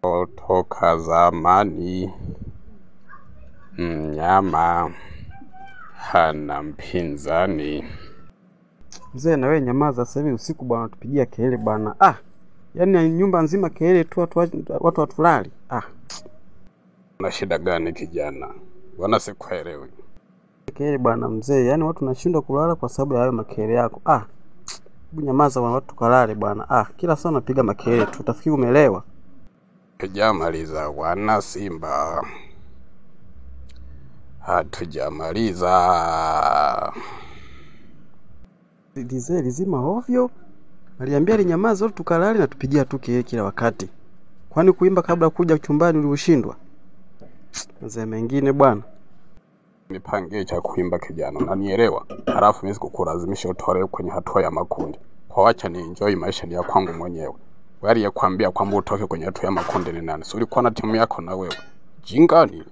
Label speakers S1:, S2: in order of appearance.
S1: Toka zamani mnyama hana mpinzani.
S2: Mzee na wewe nyamaza sasa hivi usiku bwana, tupigia kelele bwana. Yaani nyumba nzima kelele tu, watu watulali.
S1: Una shida gani kijana? Bwana sikuelewi.
S2: Kelele bwana mzee, yaani watu nashindwa kulala kwa sababu ya hayo makelele yako. Hebu nyamaza bwana, watu kalale bwana. Kila saa unapiga makelele tu, utafikiri umeelewa.
S1: Hatujamaliza wana Simba. Hatujamaliza.
S2: Dizeli zima ovyo. Aliambia linyamaza watu tukalale na tupigia tu kelele kila wakati. Kwani kuimba kabla kuja chumbani ulioshindwa? Mzee mengine bwana.
S1: Nipangie cha kuimba kijana, unanielewa? Halafu mimi sikukulazimisha utolewe kwenye hatua ya makundi. Kwa wacha ni enjoy maisha ni ya kwangu mwenyewe. Wewe aliyekwambia kwamba utoke kwenye hatua ya makundi ni nani? Si ulikuwa na timu yako na wewe? Jingani.